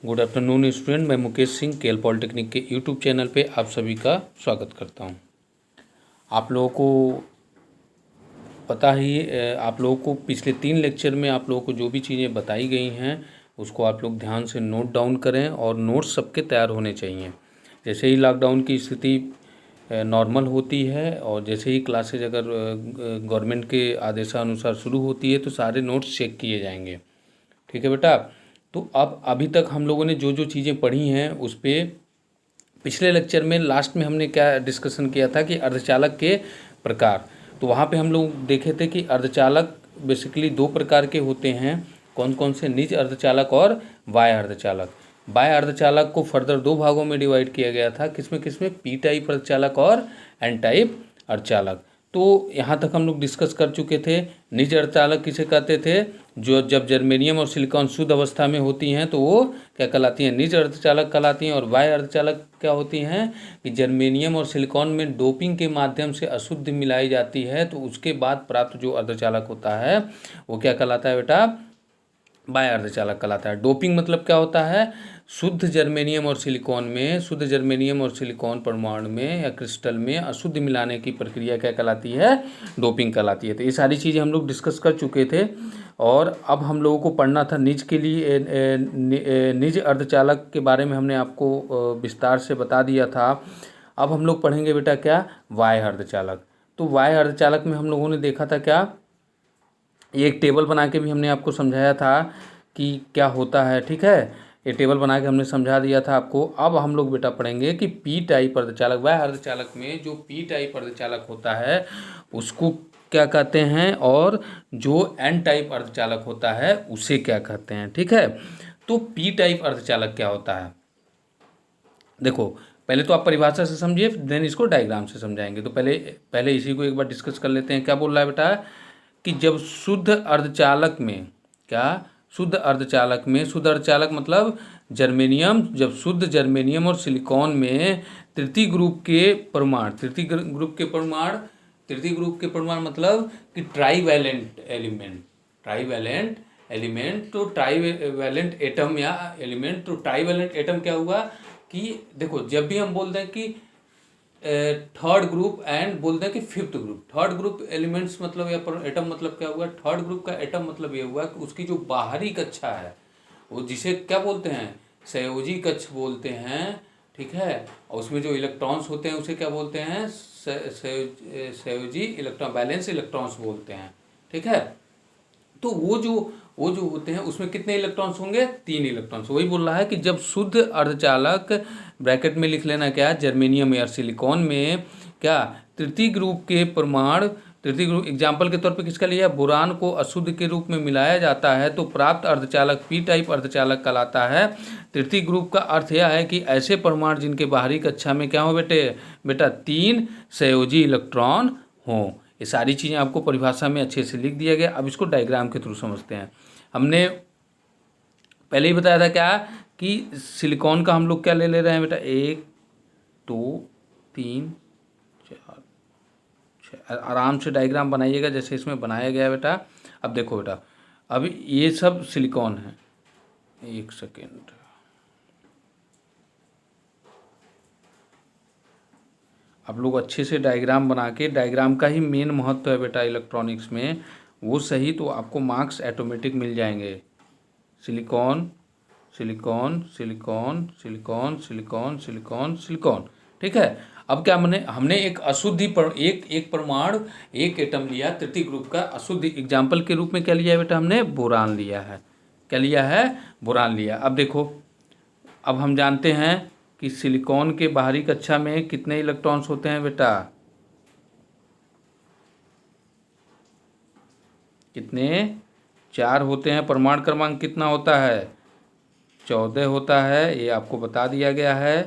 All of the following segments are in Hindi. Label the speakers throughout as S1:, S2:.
S1: गुड आफ्टरनून स्टूडेंट, मैं मुकेश सिंह केएल पॉलिटेक्निक के यूट्यूब चैनल पे आप सभी का स्वागत करता हूं। आप लोगों को पता ही आप लोगों को पिछले 3 लेक्चर में आप लोगों को जो भी चीज़ें बताई गई हैं उसको आप लोग ध्यान से नोट डाउन करें और नोट्स सबके तैयार होने चाहिए। जैसे ही लॉकडाउन की स्थिति नॉर्मल होती है और जैसे ही क्लासेज अगर गवर्नमेंट के आदेशानुसार शुरू होती है तो सारे नोट्स चेक किए जाएंगे। ठीक है बेटा। तो अब अभी तक हम लोगों ने जो जो चीज़ें पढ़ी हैं उस पर पिछले लेक्चर में लास्ट में हमने क्या डिस्कशन किया था कि अर्धचालक के प्रकार। तो वहाँ पे हम लोग देखे थे कि अर्धचालक बेसिकली 2 प्रकार के होते हैं। कौन कौन से? निज अर्धचालक और बाह्य अर्धचालक। बाह्य अर्धचालक को फर्दर 2 भागों में डिवाइड किया गया था। किसमें किसमें? पी टाइप अर्धचालक और एन टाइप अर्धचालक। तो यहाँ तक हम लोग डिस्कस कर चुके थे। निज अर्धचालक किसे कहते थे? जो जब जर्मेनियम और सिलिकॉन शुद्ध अवस्था में होती हैं तो वो क्या कहलाती हैं? निज अर्धचालक कहलाती हैं। और बाह्य अर्धचालक क्या होती हैं कि जर्मेनियम और सिलिकॉन में डोपिंग के माध्यम से अशुद्ध मिलाई जाती है तो उसके बाद प्राप्त जो अर्धचालक होता है वो क्या कहलाता है बेटा? बाह्य अर्धचालक कहलाता है। डोपिंग मतलब क्या होता है? शुद्ध जर्मेनियम और सिलिकॉन परमाणु में या क्रिस्टल में अशुद्ध मिलाने की प्रक्रिया क्या कहलाती है? डोपिंग कहलाती है। तो ये सारी चीज़ें हम लोग डिस्कस कर चुके थे और अब हम लोगों को पढ़ना था निज के लिए। निज अर्धचालक के बारे में हमने आपको विस्तार से बता दिया था। अब हम लोग पढ़ेंगे बेटा क्या? बाह्य अर्धचालक। तो बाह्य अर्धचालक में हम लोगों ने देखा था क्या? एक टेबल बना के भी हमने आपको समझाया था कि क्या होता है। ठीक है, ये टेबल बना के हमने समझा दिया था आपको। अब हम लोग बेटा पढ़ेंगे कि पी टाइप अर्धचालक, बाह्य अर्धचालक में जो पी टाइप अर्धचालक होता है उसको क्या कहते हैं और जो एन टाइप अर्धचालक होता है उसे क्या कहते हैं। ठीक है, तो पी टाइप अर्धचालक क्या होता है? देखो, पहले तो आप परिभाषा से समझिए, देन इसको डायग्राम से समझाएंगे। तो पहले इसी को एक बार डिस्कस कर लेते हैं। क्या बोल रहा है बेटा कि जब शुद्ध अर्धचालक में शुद्ध अर्धचालक मतलब जर्मेनियम, जब शुद्ध जर्मेनियम और सिलिकॉन में तृतीय ग्रुप के परमाणु मतलब कि ट्राईवैलेंट एलिमेंट तो ट्राईवैलेंट एटम या एलिमेंट। तो ट्राईवैलेंट एटम क्या हुआ कि देखो, जब भी हम बोलते हैं कि थर्ड ग्रुप एंड बोलते हैं कि fifth group, third group elements मतलब या एटम मतलब क्या हुआ? थर्ड ग्रुप का एटम मतलब ये हुआ कि उसकी जो बाहरी कक्षा है वो जिसे क्या बोलते हैं? संयोजी कक्ष बोलते हैं। ठीक है, और उसमें जो इलेक्ट्रॉन्स होते हैं उसे क्या बोलते हैं? संयोजी इलेक्ट्रॉन, बैलेंस इलेक्ट्रॉन्स बोलते हैं। ठीक है, तो वो जो होते हैं उसमें कितने इलेक्ट्रॉन्स होंगे? 3 इलेक्ट्रॉन्स। वही बोल रहा है कि जब शुद्ध अर्धचालक, ब्रैकेट में लिख लेना क्या? जर्मेनियम या सिलिकॉन में क्या तृतीय ग्रुप एग्जाम्पल के तौर पे किसका लिया? बोरान को अशुद्ध के रूप में मिलाया जाता है तो प्राप्त अर्धचालक पी टाइप अर्धचालक कहलाता है। तृतीय ग्रुप का अर्थ यह है कि ऐसे परमाणु जिनके बाहरी कक्षा में क्या हो बेटा 3 संयोजी इलेक्ट्रॉन हों। ये सारी चीज़ें आपको परिभाषा में अच्छे से लिख दिया गया। अब इसको डायग्राम के थ्रू समझते हैं। हमने पहले ही बताया था क्या कि सिलिकॉन का हम लोग क्या ले रहे हैं बेटा? 1 2 3 4 6। आराम से डायग्राम बनाइएगा जैसे इसमें बनाया गया है बेटा। अब देखो बेटा, अब ये सब सिलिकॉन है। 1 सेकेंड, आप लोग अच्छे से डायग्राम बना के, डायग्राम का ही मेन महत्व है बेटा इलेक्ट्रॉनिक्स में, वो सही तो आपको मार्क्स ऑटोमेटिक मिल जाएंगे। Silicon silicon silicon silicon silicon silicon silicon. ठीक है, अब क्या हमने एक अशुद्धि पर एक परमाणु, एक एटम लिया तृतीय ग्रुप का अशुद्ध एग्जाम्पल के रूप में। क्या लिया है बेटा? हमने बोरान लिया है। क्या लिया है? बोरान लिया। अब देखो, अब हम जानते हैं कि सिलिकॉन के बाहरी कक्षा में कितने इलेक्ट्रॉन्स होते हैं बेटा? कितने? 4 होते हैं। परमाणु क्रमांक कितना होता है? 14 होता है। ये आपको बता दिया गया है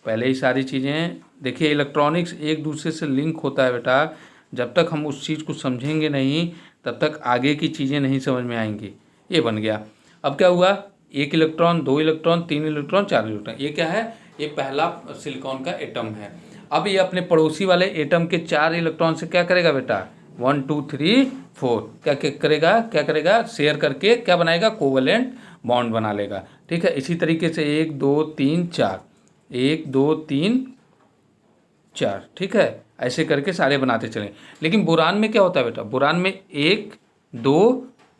S1: पहले ही सारी चीज़ें। देखिए, इलेक्ट्रॉनिक्स एक दूसरे से लिंक होता है बेटा। जब तक हम उस चीज़ को समझेंगे नहीं तब तक आगे की चीज़ें नहीं समझ में आएंगी। ये बन गया। अब क्या हुआ? 1 इलेक्ट्रॉन, 2 इलेक्ट्रॉन, 3 इलेक्ट्रॉन, 4 इलेक्ट्रॉन। ये क्या है? ये पहला सिलिकॉन का एटम है। अब ये अपने पड़ोसी वाले एटम के 4 इलेक्ट्रॉन से क्या करेगा बेटा? 1 2 3 4 क्या करेगा? शेयर करके क्या बनाएगा? कोवेलेंट बॉन्ड बना लेगा। ठीक है, इसी तरीके से 1 2 3 4, 1 2 3 4, ठीक है, ऐसे करके सारे बनाते चलें। लेकिन बोरान में क्या होता है बेटा, बोरान में 1 2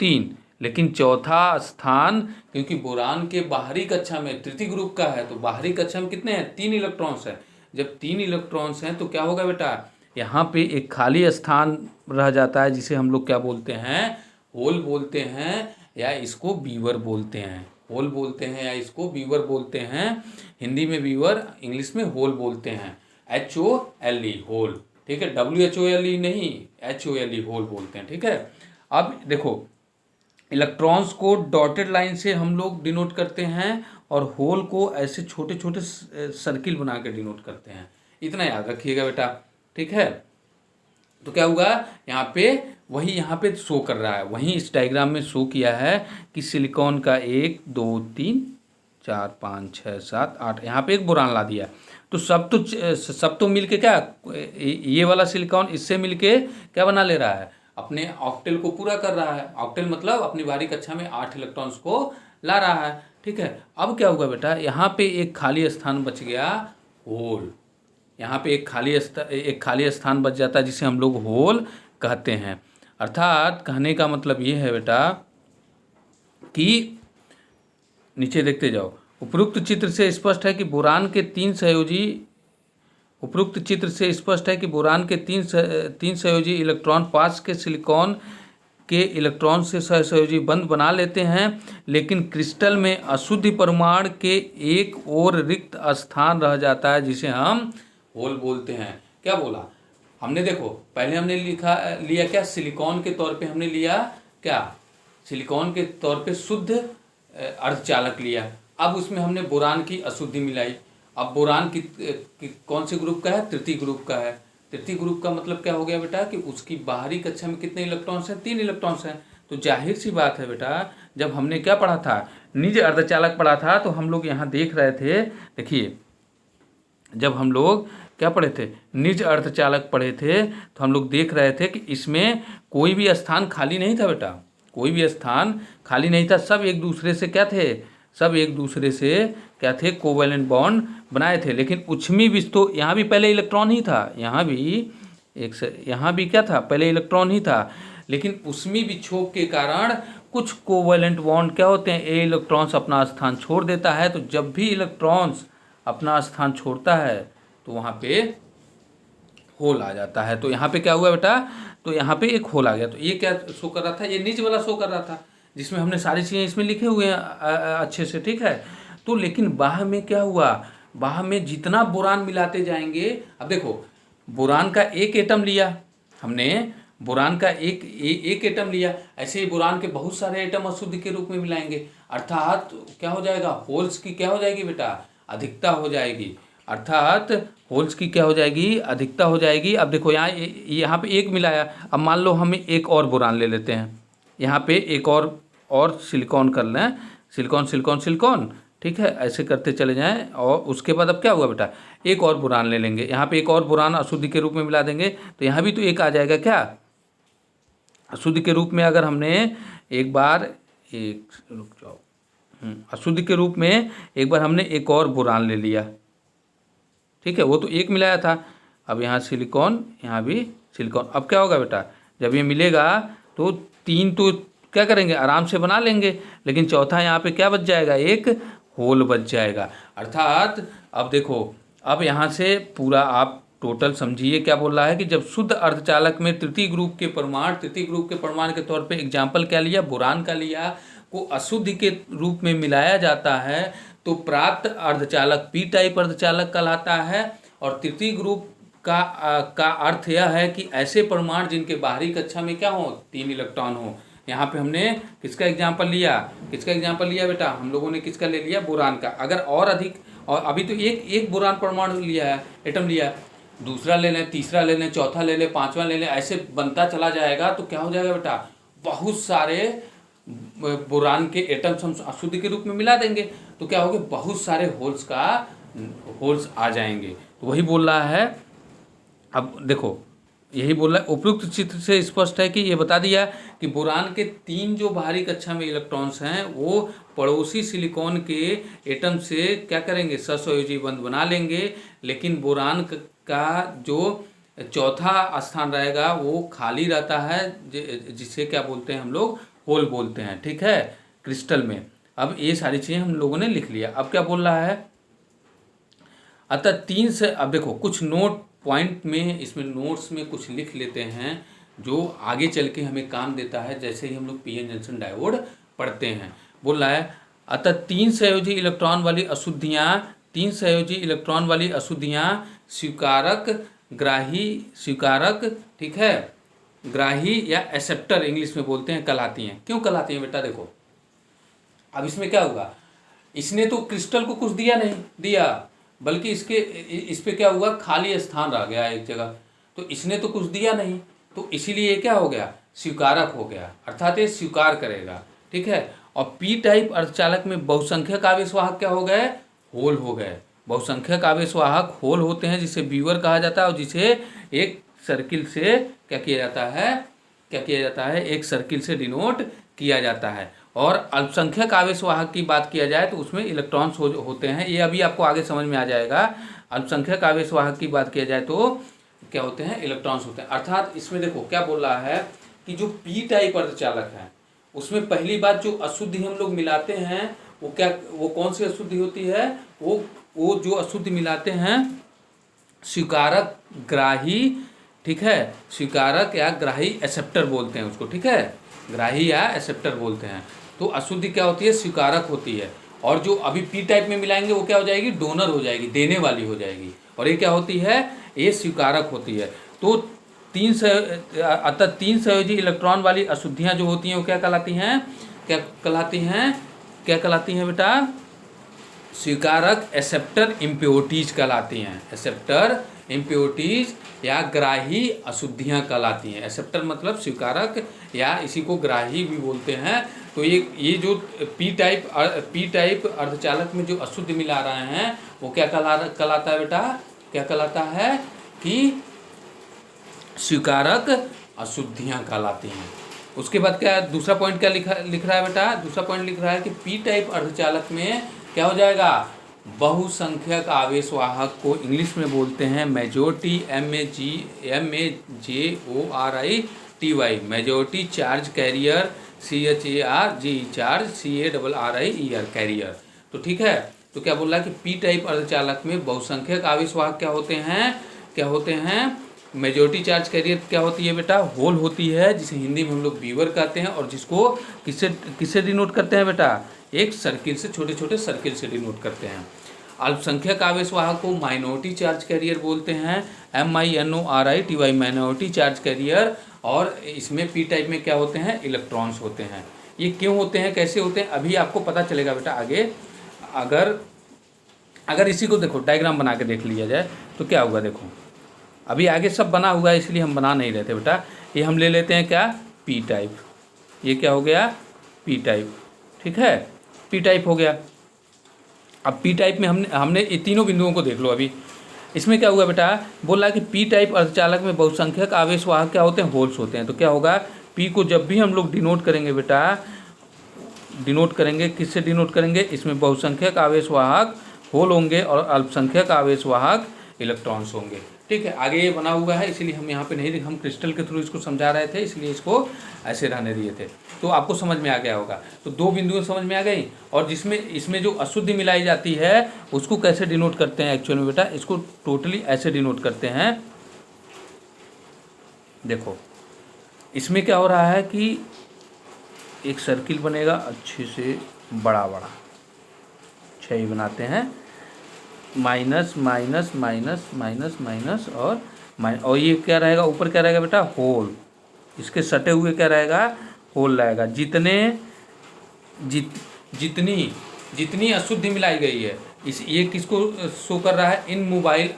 S1: 3, लेकिन चौथा स्थान, क्योंकि बोरान के बाहरी कक्षा में तृतीय ग्रुप का है, तो बाहरी कक्षा में कितने हैं, 3 इलेक्ट्रॉन्स हैं। जब 3 इलेक्ट्रॉन्स हैं तो क्या होगा बेटा, यहाँ पे एक खाली स्थान रह जाता है, जिसे हम लोग क्या बोलते हैं, होल बोलते हैं, या इसको बीवर बोलते हैं। होल बोलते हैं या इसको बीवर बोलते हैं। हिंदी में बीवर, इंग्लिश में होल बोलते हैं। HOLE होल, ठीक है, WHOLE नहीं, HOLE होल बोलते हैं। ठीक है, अब देखो इलेक्ट्रॉन्स को डॉटेड लाइन से हम लोग डिनोट करते हैं और होल को ऐसे छोटे छोटे सर्किल बना के डिनोट करते हैं। इतना याद रखिएगा बेटा। ठीक है, तो क्या हुआ यहाँ पे, वही यहाँ पे शो कर रहा है, वही इस डायग्राम में शो किया है कि सिलिकॉन का 1 2 3 4 5 6 7 8, यहाँ पे एक बोरान ला दिया। तो सब तो मिलके क्या, ये वाला सिलिकॉन इससे मिलके क्या बना ले रहा है, अपने ऑक्टेल को पूरा कर रहा है। ऑक्टेल मतलब अपनी बाहरी कक्षा में 8 इलेक्ट्रॉन्स को ला रहा है। ठीक है, अब क्या होगा बेटा, यहाँ पे एक खाली स्थान बच गया, होल। यहाँ पे एक खाली स्थान बच जाता है, जिसे हम लोग होल कहते हैं। अर्थात कहने का मतलब ये है बेटा कि नीचे देखते जाओ, उपरोक्त चित्र से स्पष्ट है कि बोरान के 3 सहयोजी इलेक्ट्रॉन पास के सिलिकॉन के इलेक्ट्रॉन से सहसंयोजी बंध बना लेते हैं, लेकिन क्रिस्टल में अशुद्ध परमाणु के एक और रिक्त स्थान रह जाता है, जिसे हम होल बोलते हैं। क्या बोला हमने, देखो पहले हमने लिया क्या, सिलिकॉन के तौर पे हमने लिया क्या, सिलिकॉन के तौर पे शुद्ध अर्धचालक लिया। अब उसमें हमने बोरान की अशुद्धि मिलाई। अब बोरान की कौन से ग्रुप का है, तृतीय ग्रुप का है। तृतीय ग्रुप का मतलब क्या हो गया बेटा कि उसकी बाहरी कक्षा में कितने इलेक्ट्रॉन्स हैं, 3 इलेक्ट्रॉन्स हैं। तो जाहिर सी बात है बेटा, जब हमने क्या पढ़ा था, निज अर्धचालक पढ़ा था, तो हम लोग यहाँ देख रहे थे, देखिए जब हम लोग क्या पढ़े थे, निज अर्धचालक पढ़े थे, तो हम लोग देख रहे थे कि इसमें कोई भी स्थान खाली नहीं था बेटा, कोई भी स्थान खाली नहीं था। सब एक दूसरे से क्या थे, सब एक दूसरे से क्या थे, कोवैलेंट बॉन्ड बनाए थे। लेकिन उच्चमी विष, तो यहाँ भी पहले इलेक्ट्रॉन ही था, यहाँ भी क्या था, पहले इलेक्ट्रॉन ही था। लेकिन उष्मी विक्षोभ के कारण कुछ कोवैलेंट बॉन्ड क्या होते हैं, ए इलेक्ट्रॉन्स अपना स्थान छोड़ देता है। तो जब भी इलेक्ट्रॉन्स अपना स्थान छोड़ता है तो वहाँ पे होल आ जाता है। तो यहाँ पे क्या हुआ बेटा, तो यहाँ पे एक होल आ गया। तो ये क्या शो कर रहा था, ये निज वाला शो कर रहा था, जिसमें हमने सारी चीज़ें इसमें लिखे हुए हैं अच्छे से। ठीक है, तो लेकिन बाह में क्या हुआ, बाह में जितना बोरान मिलाते जाएंगे, अब देखो बोरान का एक एटम लिया हमने, बोरान का एक एटम लिया, ऐसे ही बोरान के बहुत सारे एटम अशुद्ध के रूप में मिलाएंगे। अर्थात क्या हो जाएगा, होल्स की क्या हो जाएगी बेटा, अधिकता हो जाएगी। अर्थात होल्स की क्या हो जाएगी, अधिकता हो जाएगी। अब देखो यहाँ पे एक मिलाया, अब मान लो हमें एक और बोरान ले लेते हैं, यहाँ पे एक और सिलिकॉन कर लें, सिलिकॉन, ठीक है, ऐसे करते चले जाएं। और उसके बाद अब क्या हुआ बेटा, एक और बोरान ले लेंगे, यहाँ पे एक और बोरान अशुद्धि के रूप में मिला देंगे, तो यहाँ भी तो एक आ जाएगा क्या, अशुद्धि के रूप में। अगर हमने एक बार रुक जाओ, अशुद्धि के रूप में एक बार हमने एक और बोरान ले लिया, ठीक है, वो तो एक मिलाया था। अब यहाँ सिलिकॉन, यहाँ भी सिलिकॉन। अब क्या होगा बेटा, जब ये मिलेगा तो 3 तो क्या करेंगे, आराम से बना लेंगे, लेकिन चौथा यहाँ पे क्या बच जाएगा, एक होल बच जाएगा। अर्थात अब देखो, अब यहाँ से पूरा आप टोटल समझिए क्या बोल रहा है कि जब शुद्ध अर्धचालक में तृतीय ग्रुप के परमाणु के तौर पे एग्जाम्पल क्या लिया, बोरान का लिया, को अशुद्धि के रूप में मिलाया जाता है, तो प्राप्त अर्धचालक पी टाइप अर्धचालक कहलाता है। और तृतीय ग्रुप का अर्थ यह है कि ऐसे परमाणु जिनके बाहरी कक्षा में क्या हो, 3 इलेक्ट्रॉन हो। यहाँ पे हमने किसका एग्जाम्पल लिया बेटा, हम लोगों ने किसका ले लिया, बोरान का। अगर और अधिक, और अभी तो एक बोरान परमाणु लिया है, एटम लिया, दूसरा ले लें, तीसरा ले लें, चौथा ले लें, पांचवा ले लें, ऐसे बनता चला जाएगा, तो क्या हो जाएगा बेटा, बहुत सारे बोरान के एटम्स हम अशुद्धि के रूप में मिला देंगे, तो क्या होगा, बहुत सारे होल्स आ जाएंगे। तो वही बोल रहा है। अब देखो यही बोल रहा है। उपयुक्त चित्र से स्पष्ट है कि ये बता दिया कि बोरान के 3 जो बाहरी कक्षा में इलेक्ट्रॉन्स हैं वो पड़ोसी सिलिकॉन के एटम से क्या करेंगे, ससंयोजी बंध बना लेंगे, लेकिन बोरान का जो चौथा स्थान रहेगा वो खाली रहता है, जिसे क्या बोलते हैं हम लोग, होल बोलते हैं। ठीक है, क्रिस्टल में। अब ये सारी चीज़ें हम लोगों ने लिख लिया। अब क्या बोल रहा है, अतः 3 से, अब देखो कुछ नोट पॉइंट में, इसमें नोट्स में कुछ लिख लेते हैं जो आगे चल के हमें काम देता है, जैसे ही हम लोग पीएन जंक्शन डायोड पढ़ते हैं। बोल रहा है अतः 3 संयोजी इलेक्ट्रॉन वाली अशुद्धियाँ, 3 संयोजी इलेक्ट्रॉन वाली अशुद्धियाँ स्वीकारक, ग्राही, स्वीकारक, ठीक है, ग्राही या एक्सेप्टर इंग्लिश में बोलते हैं, कहलाती हैं। क्यों कहलाती हैं बेटा, देखो अब इसमें क्या होगा, इसने तो क्रिस्टल को कुछ दिया नहीं दिया, बल्कि इस पे क्या हुआ, खाली स्थान रह गया एक जगह, तो इसने तो कुछ दिया नहीं, तो इसीलिए ये क्या हो गया, स्वीकारक हो गया, अर्थात ये स्वीकार करेगा। ठीक है, और पी टाइप अर्धचालक में बहुसंख्यक आवेशवाहक क्या हो गए, होल हो गए। बहुसंख्यक आवेशवाहक होल होते हैं, जिसे बीवर कहा जाता है, और जिसे एक सर्किल से क्या किया जाता है, एक सर्किल से डिनोट किया जाता है। और अल्पसंख्यक आवेशवाहक की बात किया जाए तो उसमें इलेक्ट्रॉन्स होते हैं, ये अभी आपको आगे समझ में आ जाएगा। अल्पसंख्यक आवेशवाहक की बात किया जाए तो क्या होते हैं, इलेक्ट्रॉन्स होते हैं। अर्थात इसमें देखो क्या बोल रहा है कि जो पी टाइप अर्धचालक है उसमें पहली बात जो अशुद्धि हम लोग मिलाते हैं वो कौन सी अशुद्धि होती है, वो जो अशुद्धि मिलाते हैं स्वीकारक, ग्राही, ठीक है, स्वीकारक या ग्राही एक्सेप्टर बोलते हैं उसको। ठीक है, ग्राही या एक्सेप्टर बोलते हैं। तो अशुद्धि क्या होती है, स्वीकारक होती है। और जो अभी पी टाइप में मिलाएंगे वो क्या हो जाएगी, डोनर हो जाएगी, देने वाली हो जाएगी। और ये क्या होती है, ये स्वीकारक होती है। तो 3 संयोजी इलेक्ट्रॉन वाली अशुद्धियाँ जो होती हैं वो क्या कहलाती हैं, क्या कहलाती हैं बेटा, स्वीकारक, एक्सेप्टर, इम्प्योरिटीज कहलाती हैं। एक्सेप्टर, इम्प्योरिटीज या ग्राही अशुद्धियाँ कहलाती हैं। एक्सेप्टर मतलब स्वीकारक, या इसी को ग्राही भी बोलते हैं। तो ये जो पी टाइप अर्धचालक में जो अशुद्ध मिला रहे हैं वो क्या कहलाता है बेटा, क्या कहलाता है कि स्वीकारक अशुद्धियाँ कहलाती हैं। उसके बाद क्या दूसरा पॉइंट क्या लिख रहा है बेटा, दूसरा पॉइंट लिख रहा है कि पी टाइप अर्धचालक में क्या हो जाएगा, बहुसंख्यक आवेशवाहक को इंग्लिश में बोलते हैं majority, MAJORITY, majority charge carrier, CHARG charge, CARRIER carrier. तो ठीक है, तो क्या बोल रहा है कि पी टाइप अर्धचालक में बहुसंख्यक आवेशवाहक क्या होते हैं, मेजॉरिटी चार्ज कैरियर क्या होती है बेटा, होल होती है, जिसे हिंदी में हम लोग बीवर कहते हैं, और जिसको किससे डिनोट करते हैं बेटा, एक सर्किल से, छोटे छोटे सर्किल से डिनोट करते हैं। अल्पसंख्यक आवेशवाहक को माइनॉरिटी चार्ज कैरियर बोलते हैं, MINORITY, माइनॉरिटी चार्ज कैरियर। और इसमें पी टाइप में क्या होते हैं, इलेक्ट्रॉन्स होते हैं। ये क्यों होते हैं, कैसे होते हैं, अभी आपको पता चलेगा बेटा आगे। अगर इसी को देखो डायग्राम बना के देख लिया जाए तो क्या होगा, देखो अभी आगे सब बना हुआ है इसलिए हम बना नहीं रहे थे बेटा। ये हम ले लेते हैं क्या, पी टाइप, ये क्या हो गया, पी टाइप। ठीक है, पी टाइप हो गया। अब पी टाइप में हमने ये तीनों बिंदुओं को देख लो। अभी इसमें क्या हुआ बेटा, बोल रहा है कि पी टाइप अर्धचालक में बहुसंख्यक आवेशवाहक क्या होते हैं, होल्स होते हैं। तो क्या होगा, पी को जब भी हम लोग डिनोट करेंगे बेटा, डिनोट करेंगे किससे डिनोट करेंगे, इसमें बहुसंख्यक आवेशवाहक होल होंगे और अल्पसंख्यक आवेशवाहक इलेक्ट्रॉन्स होंगे। ठीक है, आगे ये बना हुआ है इसलिए हम यहाँ पे नहीं, हम क्रिस्टल के थ्रू इसको समझा रहे थे इसलिए इसको ऐसे रहने दिए थे। तो आपको समझ में आ गया होगा। तो 2 बिंदुएं समझ में आ गई। और इसमें जो अशुद्धि मिलाई जाती है उसको कैसे डिनोट करते हैं एक्चुअल में बेटा, इसको टोटली ऐसे डिनोट करते हैं। देखो इसमें क्या हो रहा है कि एक सर्किल बनेगा अच्छे से बड़ा 6 बनाते हैं, minus minus minus minus minus और ये क्या रहेगा, ऊपर क्या रहेगा बेटा, होल। इसके सटे हुए क्या रहेगा, होल रहेगा। जितनी अशुद्धि मिलाई गई है ये किसको शो कर रहा है, इन मोबाइल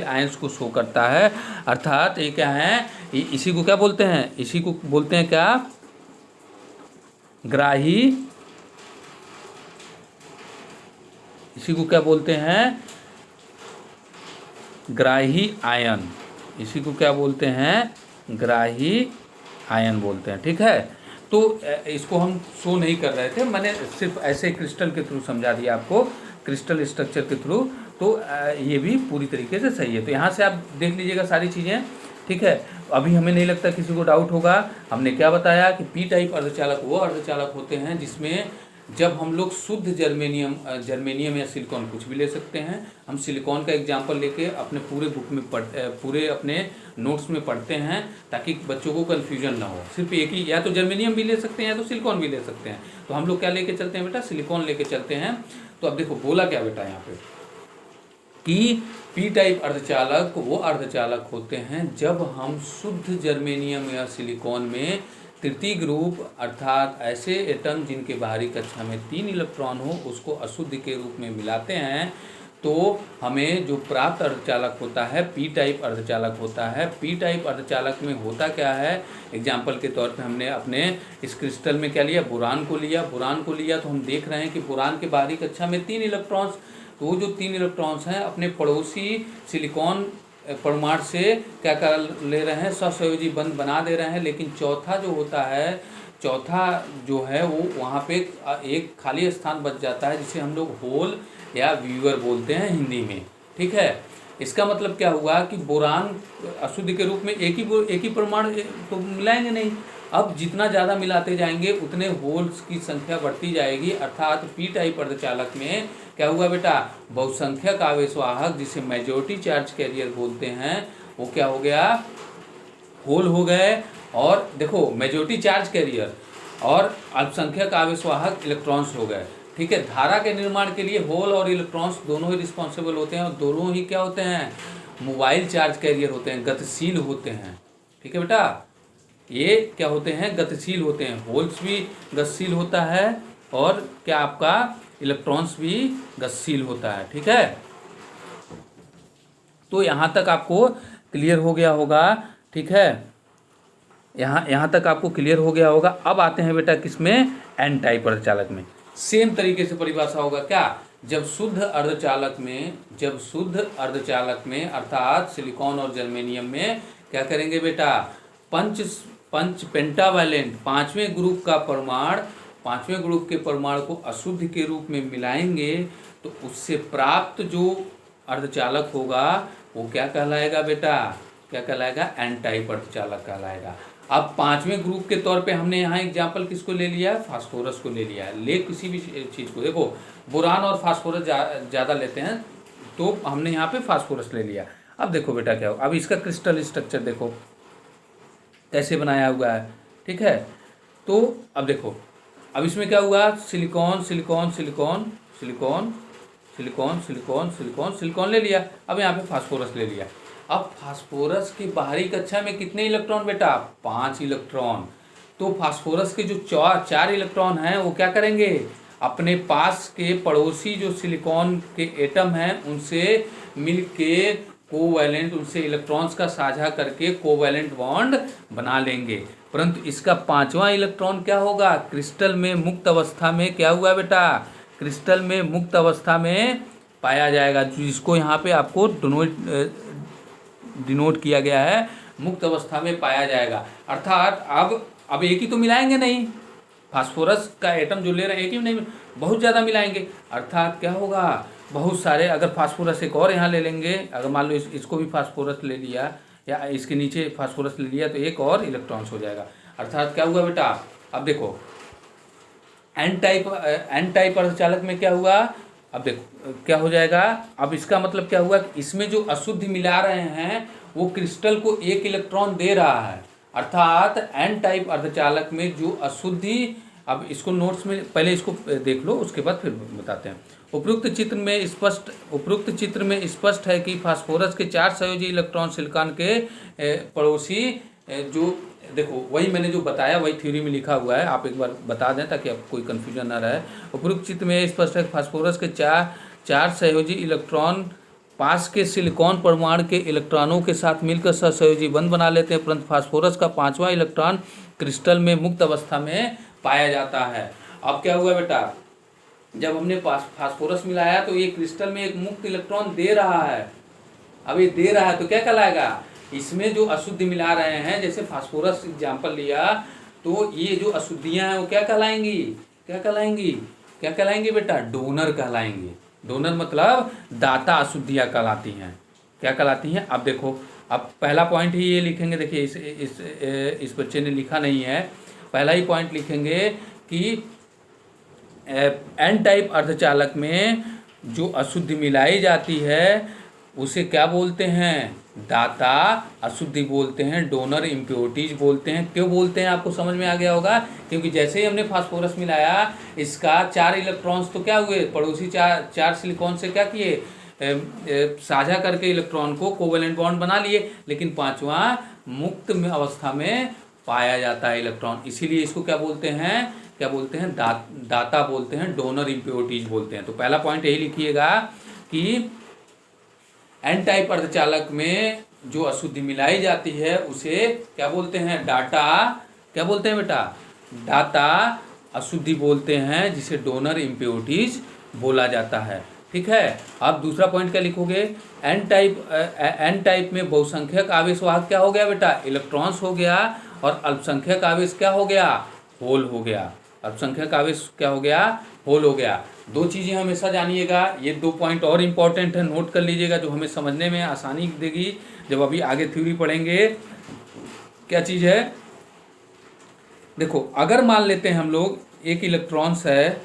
S1: आयंस को शो करता है। अर्थात ये क्या है, इसी को क्या बोलते हैं, इसी को बोलते हैं क्या, ग्राही, इसी को क्या बोलते हैं, ग्राही आयन। इसी को क्या बोलते हैं, ग्राही आयन बोलते हैं। ठीक है, तो इसको हम शो नहीं कर रहे थे, मैंने सिर्फ ऐसे क्रिस्टल के थ्रू समझा दिया आपको, क्रिस्टल स्ट्रक्चर के थ्रू। तो ये भी पूरी तरीके से सही है। तो यहाँ से आप देख लीजिएगा सारी चीज़ें। ठीक है, अभी हमें नहीं लगता किसी को डाउट होगा। हमने क्या बताया कि पी टाइप अर्धचालक वो अर्धचालक होते हैं जिसमें जब हम लोग शुद्ध जर्मेनियम या सिलिकॉन, कुछ भी ले सकते हैं, हम सिलिकॉन का एग्जांपल लेके अपने पूरे बुक में पूरे अपने नोट्स में पढ़ते हैं ताकि बच्चों को कन्फ्यूजन ना हो। सिर्फ एक ही, या तो जर्मेनियम भी ले सकते हैं या तो सिलिकॉन भी ले सकते हैं। तो हम लोग क्या लेके चलते हैं बेटा, सिलिकॉन लेके चलते हैं। तो अब देखो बोला क्या बेटा यहाँ पे कि पी टाइप अर्धचालक वो अर्धचालक होते हैं जब हम शुद्ध जर्मेनियम या सिलिकॉन में तृतीय ग्रुप अर्थात ऐसे एटम जिनके बाहरी कक्षा में 3 इलेक्ट्रॉन हो उसको अशुद्ध के रूप में मिलाते हैं, तो हमें जो प्राप्त अर्धचालक होता है पी टाइप अर्धचालक होता है। पी टाइप अर्धचालक में होता क्या है, एग्जाम्पल के तौर पे हमने अपने इस क्रिस्टल में क्या लिया, बोरान को लिया। बोरान को लिया तो हम देख रहे हैं कि बोरान के बाहरी कक्षा में 3 इलेक्ट्रॉन्स, तो वो जो 3 इलेक्ट्रॉन्स हैं अपने पड़ोसी सिलिकॉन परमाणु से क्या कर ले रहे हैं, सहसंयोजी बंध बना दे रहे हैं। लेकिन चौथा जो होता है, चौथा जो है वो वहाँ पे एक खाली स्थान बच जाता है जिसे हम लोग होल या व्यूअर बोलते हैं हिंदी में। ठीक है, इसका मतलब क्या हुआ कि बोरान अशुद्ध के रूप में एक ही परमाणु तो मिलाएंगे नहीं। अब जितना ज़्यादा मिलाते जाएंगे उतने होल्स की संख्या बढ़ती जाएगी। अर्थात पी टाइप अर्धचालक में क्या हुआ बेटा, बहुसंख्यक आवेशवाहक जिसे मेजॉरिटी चार्ज कैरियर बोलते हैं वो क्या हो गया, होल हो गए। और देखो मेजॉरिटी चार्ज कैरियर और अल्पसंख्यक आवेशवाहक इलेक्ट्रॉन्स हो गए। ठीक है, धारा के निर्माण के लिए होल और इलेक्ट्रॉन्स दोनों ही रिस्पॉन्सिबल होते हैं और दोनों ही क्या होते हैं, मोबाइल चार्ज कैरियर होते हैं, गतिशील होते हैं। ठीक है बेटा, ये क्या होते हैं, गतिशील होते हैं। होल्स भी गतिशील होता है और क्या आपका इलेक्ट्रॉन्स भी गतिशील होता है। ठीक है, तो यहाँ तक आपको क्लियर हो गया होगा। ठीक है, यहाँ तक आपको क्लियर हो गया होगा। अब आते हैं बेटा किसमें, एन टाइप अर्धचालक में। सेम तरीके से परिभाषा होगा क्या, जब शुद्ध अर्धचालक में अर्थात सिलिकॉन और जर्मेनियम में क्या करेंगे बेटा, पंच पेंटावैलेंट पांचवें ग्रुप के परमाणु को अशुद्ध के रूप में मिलाएंगे तो उससे प्राप्त जो अर्धचालक होगा वो क्या कहलाएगा बेटा, क्या कहलाएगा, एन टाइप अर्धचालक कहलाएगा। अब पांचवें ग्रुप के तौर पे हमने यहाँ एग्जाम्पल किसको ले लिया है, फास्फोरस को ले लिया है। ले किसी भी चीज़ को, देखो बोरान और फास्फोरस ज़्यादा लेते हैं तो हमने यहाँ पे फास्फोरस ले लिया। अब देखो बेटा क्या हो, अब इसका क्रिस्टल स्ट्रक्चर देखो कैसे बनाया हुआ है। ठीक है, तो अब देखो अब इसमें क्या हुआ, silicon silicon silicon silicon silicon silicon silicon silicon ले लिया। अब यहाँ पे फास्फोरस ले लिया। अब फास्फोरस की बाहरी कक्षा में कितने इलेक्ट्रॉन बेटा, 5 इलेक्ट्रॉन। तो फास्फोरस के जो 4 इलेक्ट्रॉन हैं वो क्या करेंगे, अपने पास के पड़ोसी जो सिलिकॉन के एटम हैं उनसे मिल के कोवैलेंट, उनसे इलेक्ट्रॉन्स का साझा करके कोवैलेंट बॉन्ड बना लेंगे। परंतु इसका 5वां इलेक्ट्रॉन क्या होगा, क्रिस्टल में मुक्त अवस्था में क्या हुआ बेटा, क्रिस्टल में मुक्त अवस्था में पाया जाएगा, जिसको यहाँ पे आपको डिनोट किया गया है, मुक्त अवस्था में पाया जाएगा। अर्थात अब एक ही तो मिलाएंगे नहीं, फास्फोरस का एटम जो ले रहे हैं एक ही नहीं, बहुत ज़्यादा मिलाएंगे। अर्थात क्या होगा, बहुत सारे, अगर फास्फोरस एक और यहाँ ले लेंगे, अगर मान लो इसको भी फास्फोरस ले लिया या इसके नीचे फास्फोरस ले लिया तो एक और इलेक्ट्रॉन्स हो जाएगा। अर्थात क्या हुआ बेटा, अब देखो एन टाइप अर्धचालक में क्या हुआ, अब देखो क्या हो जाएगा। अब इसका मतलब क्या हुआ कि इसमें जो अशुद्ध मिला रहे हैं वो क्रिस्टल को 1 इलेक्ट्रॉन दे रहा है। अर्थात एन टाइप अर्धचालक में जो अशुद्धि, अब इसको नोट्स में पहले इसको देख लो उसके बाद फिर बताते हैं। उपरोक्त चित्र में स्पष्ट है कि फास्फोरस के 4 संयोजी इलेक्ट्रॉन सिलिकॉन के पड़ोसी जो, देखो वही मैंने जो बताया वही थ्योरी में लिखा हुआ है, आप एक बार बता दें ताकि आप कोई कन्फ्यूजन ना रहे। उपरोक्त चित्र में स्पष्ट है कि फास्फोरस के 4 संयोजी इलेक्ट्रॉन पास के सिलिकॉन परमाणु के इलेक्ट्रॉनों के साथ मिलकर सहसंयोजी बंध बना लेते हैं, परंतु फास्फोरस का 5वां इलेक्ट्रॉन क्रिस्टल में मुक्त अवस्था में पाया जाता है। अब क्या हुआ बेटा, जब हमने फास्फोरस मिलाया तो ये क्रिस्टल में एक मुक्त इलेक्ट्रॉन दे रहा है। अब ये दे रहा है तो क्या कहलाएगा, इसमें जो अशुद्धि मिला रहे हैं, जैसे फास्फोरस एग्जाम्पल लिया, तो ये जो अशुद्धियां हैं वो क्या कहलाएंगी, क्या कहलाएंगी, क्या कहलाएंगी बेटा, डोनर कहलाएंगी। डोनर मतलब दाता अशुद्धियां कहलाती हैं। क्या कहलाती हैं? अब देखो, अब पहला पॉइंट ही ये लिखेंगे, देखिए इस बच्चे ने लिखा नहीं है, पहला ही पॉइंट लिखेंगे कि एन टाइप अर्धचालक में जो अशुद्धि मिलाई जाती है उसे क्या बोलते हैं, दाता अशुद्धि बोलते हैं, डोनर इम्प्योरिटीज बोलते हैं। क्यों बोलते हैं आपको समझ में आ गया होगा, क्योंकि जैसे ही हमने फास्फोरस मिलाया, इसका 4 इलेक्ट्रॉन्स तो क्या हुए, पड़ोसी चार सिलिकॉन से क्या किए, साझा करके इलेक्ट्रॉन को कोवेलेंट बॉन्ड बना लिए, लेकिन 5वां मुक्त में अवस्था में पाया जाता है इलेक्ट्रॉन, इसीलिए इसको क्या बोलते हैं, क्या बोलते हैं, दाता बोलते हैं, डोनर इम्प्योरिटीज बोलते हैं। तो पहला पॉइंट यही लिखिएगा कि एन टाइप अर्धचालक में जो अशुद्धि मिलाई जाती है उसे क्या बोलते हैं, डाटा, क्या बोलते हैं बेटा, दाता अशुद्धि बोलते हैं, जिसे डोनर इम्प्योरिटीज बोला जाता है। ठीक है। अब दूसरा पॉइंट क्या लिखोगे, एन टाइप में बहुसंख्यक आवेशवाहक क्या हो गया बेटा, इलेक्ट्रॉन्स हो गया, और अल्पसंख्यक आवेश क्या हो गया, होल हो गया। अल्पसंख्यक आवेश क्या हो गया, होल हो गया। दो चीज़ें हमेशा जानिएगा, ये 2 पॉइंट और इम्पॉर्टेंट है, नोट कर लीजिएगा, जो हमें समझने में आसानी देगी जब अभी आगे थ्योरी पढ़ेंगे। क्या चीज़ है, देखो, अगर मान लेते हैं हम लोग एक इलेक्ट्रॉन्स है,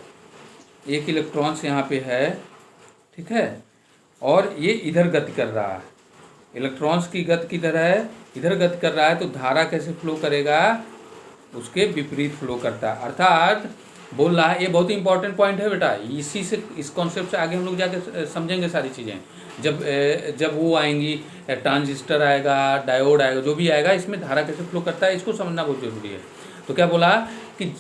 S1: एक इलेक्ट्रॉन्स यहाँ पे है, ठीक है, और ये इधर गति कर रहा है, इलेक्ट्रॉन्स की गति किधर है, इधर गति कर रहा है, तो धारा कैसे फ्लो करेगा, उसके विपरीत फ्लो करता है। अर्थात बोल रहा है, ये बहुत ही इंपॉर्टेंट पॉइंट है बेटा, इसी से, इस कॉन्सेप्ट से आगे हम लोग जाके समझेंगे सारी चीज़ें। जब वो आएंगी, ट्रांजिस्टर आएगा, डायोड आएगा, जो भी आएगा, इसमें धारा कैसे फ्लो करता है, इसको समझना बहुत जरूरी है। तो क्या बोला कि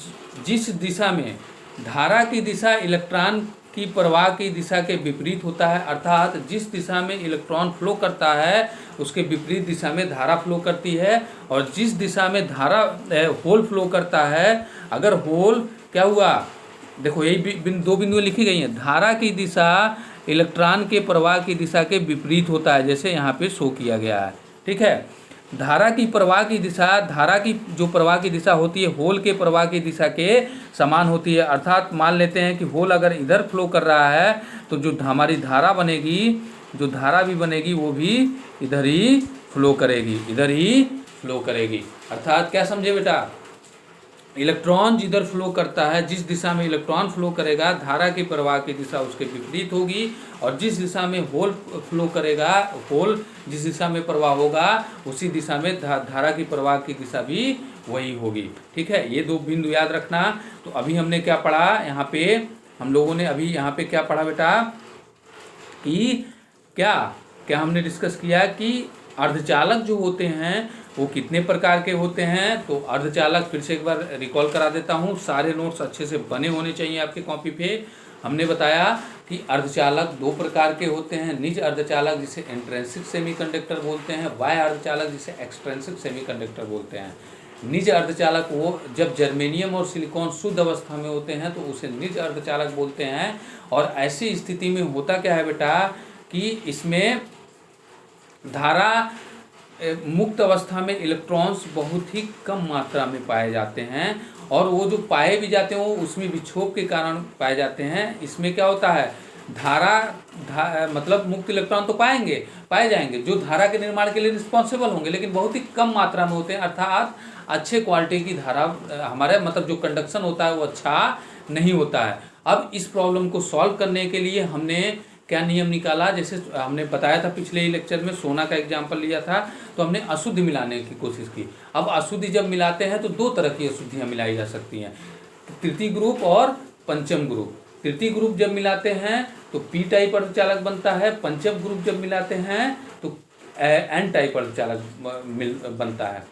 S1: जिस दिशा में धारा की दिशा इलेक्ट्रॉन की प्रवाह की दिशा के विपरीत होता है, अर्थात जिस दिशा में इलेक्ट्रॉन फ्लो करता है उसके विपरीत दिशा में धारा फ्लो करती है, और जिस दिशा में धारा होल फ्लो करता है, अगर होल क्या हुआ, देखो यही 2 बिंदुएं लिखी गई हैं, धारा की दिशा इलेक्ट्रॉन के प्रवाह की दिशा के विपरीत होता है, जैसे यहाँ पे शो किया गया है। ठीक है, धारा की प्रवाह की दिशा, धारा की जो प्रवाह की दिशा होती है होल के प्रवाह की दिशा के समान होती है। अर्थात मान लेते हैं कि होल अगर इधर फ्लो कर रहा है, तो जो हमारी धारा बनेगी, जो धारा भी बनेगी वो भी इधर ही फ्लो करेगी, इधर ही फ्लो करेगी। अर्थात क्या समझे बेटा, इलेक्ट्रॉन जिधर फ्लो करता है, जिस दिशा में इलेक्ट्रॉन फ्लो करेगा, धारा की प्रवाह की दिशा उसके विपरीत होगी, और जिस दिशा में होल फ्लो करेगा, होल जिस दिशा में प्रवाह होगा, उसी दिशा में धारा की प्रवाह की दिशा भी वही होगी। ठीक है, ये 2 बिंदु याद रखना। तो अभी हमने क्या पढ़ा यहाँ पे, हम लोगों ने अभी यहाँ पे क्या पढ़ा बेटा, कि क्या हमने डिस्कस किया कि अर्धचालक जो होते हैं वो कितने प्रकार के होते हैं। तो अर्धचालक फिर से एक बार रिकॉल करा देता हूँ, सारे नोट्स अच्छे से बने होने चाहिए आपके कॉपी पे। हमने बताया कि अर्धचालक 2 प्रकार के होते हैं, निज अर्धचालक जिसे इंट्रिंसिक सेमीकंडक्टर बोलते हैं, बाह्य अर्धचालक जिसे एक्सट्रिंसिक सेमीकंडक्टर बोलते हैं। निज अर्धचालक वो जब जर्मेनियम और सिलिकॉन शुद्ध अवस्था में होते हैं तो उसे निज अर्धचालक बोलते हैं। और ऐसी स्थिति में होता क्या है बेटा, कि इसमें धारा मुक्त अवस्था में इलेक्ट्रॉन्स बहुत ही कम मात्रा में पाए जाते हैं, और वो जो पाए भी जाते हैं वो उसमें विक्षोभ के कारण पाए जाते हैं। इसमें क्या होता है, मतलब मुक्त इलेक्ट्रॉन तो पाए जाएंगे जो धारा के निर्माण के लिए रिस्पॉन्सिबल होंगे, लेकिन बहुत ही कम मात्रा में होते हैं। अर्थात अच्छे क्वालिटी की धारा, हमारे मतलब जो कंडक्शन होता है वो अच्छा नहीं होता है। अब इस प्रॉब्लम को सॉल्व करने के लिए हमने क्या नियम निकाला, जैसे हमने बताया था पिछले ही लेक्चर में, सोना का एग्जाम्पल लिया था, तो हमने अशुद्धि मिलाने की कोशिश की। अब अशुद्धि जब मिलाते हैं तो 2 तरह की अशुद्धियाँ मिलाई जा सकती हैं, तृतीय ग्रुप और पंचम ग्रुप। तृतीय ग्रुप जब मिलाते हैं तो पी टाइप अर्धचालक बनता है, पंचम ग्रुप जब मिलाते हैं तो एन टाइप अर्धचालक बनता है।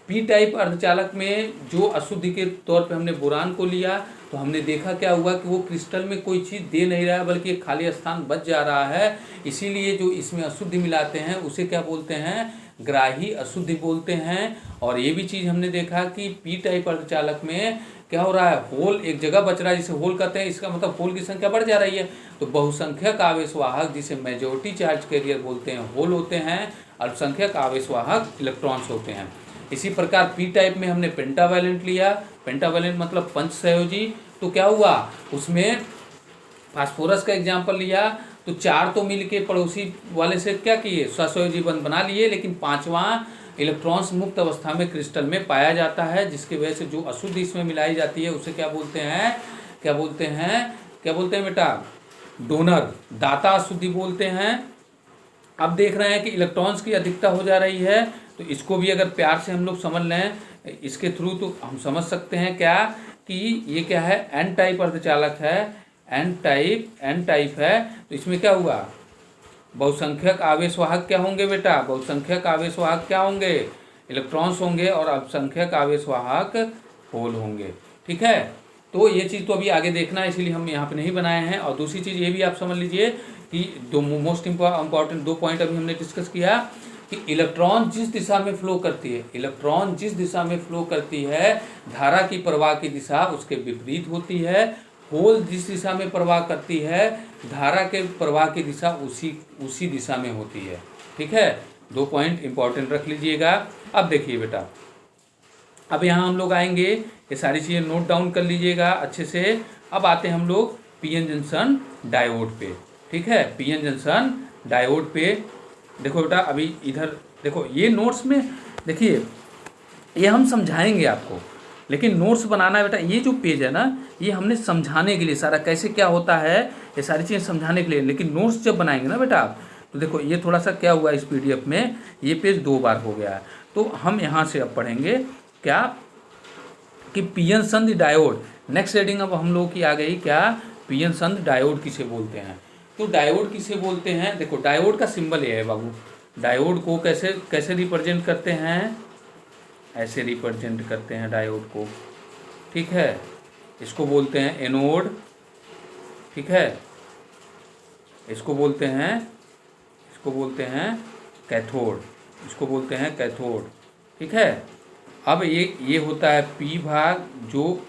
S1: पी टाइप अर्धचालक में जो अशुद्धि के तौर पे हमने बोरान को लिया, तो हमने देखा क्या हुआ कि वो क्रिस्टल में कोई चीज़ दे नहीं रहा है, बल्कि एक खाली स्थान बच जा रहा है। इसीलिए जो इसमें अशुद्धि मिलाते हैं उसे क्या बोलते हैं, ग्राही अशुद्धि बोलते हैं। और ये भी चीज़ हमने देखा कि पी टाइप अर्धचालक में क्या हो रहा है, होल एक जगह बच रहा है जिसे होल कहते हैं, इसका मतलब होल की संख्या बढ़ जा रही है। तो बहुसंख्यक आवेशवाहक जिसे मेजॉरिटी चार्ज कैरियर बोलते हैं होल होते हैं, अल्पसंख्यक आवेशवाहक इलेक्ट्रॉन्स होते हैं। इसी प्रकार पी टाइप में हमने पेंटावैलेंट लिया, पेंटावैलेंट मतलब पंचसंयोजी, तो क्या हुआ उसमें फास्फोरस का एग्जाम्पल लिया तो 4 तो मिल के पड़ोसी वाले से क्या किए, ससंयोजी बंध बना लिए, लेकिन 5वां इलेक्ट्रॉन्स मुक्त अवस्था में क्रिस्टल में पाया जाता है, जिसकी वजह से जो अशुद्धि इसमें मिलाई जाती है उसे क्या बोलते हैं, क्या बोलते हैं बेटा, डोनर, दाता अशुद्धि बोलते हैं। अब देख रहे हैं कि इलेक्ट्रॉन्स की अधिकता हो जा रही है, तो इसको भी अगर प्यार से हम लोग समझ लें इसके थ्रू, तो हम समझ सकते हैं क्या कि ये क्या है, एन टाइप अर्धचालक है, एन टाइप है। तो इसमें क्या हुआ, बहुसंख्यक आवेशवाहक क्या होंगे बेटा, बहुसंख्यक आवेशवाहक क्या होंगे, इलेक्ट्रॉन्स होंगे, और अल्पसंख्यक आवेशवाहक होल होंगे। ठीक है, तो ये चीज़ तो अभी आगे देखना है, इसलिए हम यहाँ पे नहीं बनाए हैं। और दूसरी चीज़ ये भी आप समझ लीजिए कि दो मोस्ट इम्पॉर्टेंट 2 पॉइंट अभी हमने डिस्कस किया कि इलेक्ट्रॉन जिस दिशा में फ्लो करती है, इलेक्ट्रॉन जिस दिशा में फ्लो करती है, धारा की प्रवाह की दिशा उसके विपरीत होती है। होल जिस दिशा में प्रवाह करती है, धारा के प्रवाह की दिशा उसी दिशा में होती है। ठीक है, 2 पॉइंट इंपॉर्टेंट रख लीजिएगा। अब देखिए बेटा, अब यहाँ हम लोग आएंगे, ये सारी चीज़ें नोट डाउन कर लीजिएगा अच्छे से। अब आते हैं हम लोग पीएन जंक्शन डायोड पे। ठीक है, पीएन जंक्शन डायोड पे देखो बेटा, अभी इधर देखो, ये नोट्स में देखिए, ये हम समझाएंगे आपको, लेकिन नोट्स बनाना है बेटा, ये जो पेज है ना, ये हमने समझाने के लिए सारा कैसे क्या होता है, ये सारी चीज़ें समझाने के लिए। लेकिन नोट्स जब बनाएंगे ना बेटा आप, तो देखो ये थोड़ा सा क्या हुआ, इस पीडीएफ में ये पेज 2 बार हो गया है। तो हम यहाँ से अब पढ़ेंगे क्या कि पीएन संधि डायोड, नेक्स्ट रीडिंग अब हम लोग की आ गई क्या, पीएन संधि डायोड किसे बोलते हैं। तो डायोड किसे बोलते हैं, देखो डायोड का सिंबल ये है बाबू, डायोड को कैसे रिप्रेजेंट करते हैं, ऐसे रिप्रेजेंट करते हैं डायोड को। ठीक है, इसको बोलते हैं एनोड। ठीक है, इसको बोलते हैं कैथोड, इसको बोलते हैं कैथोड। ठीक है, अब ये होता है पी भाग जो,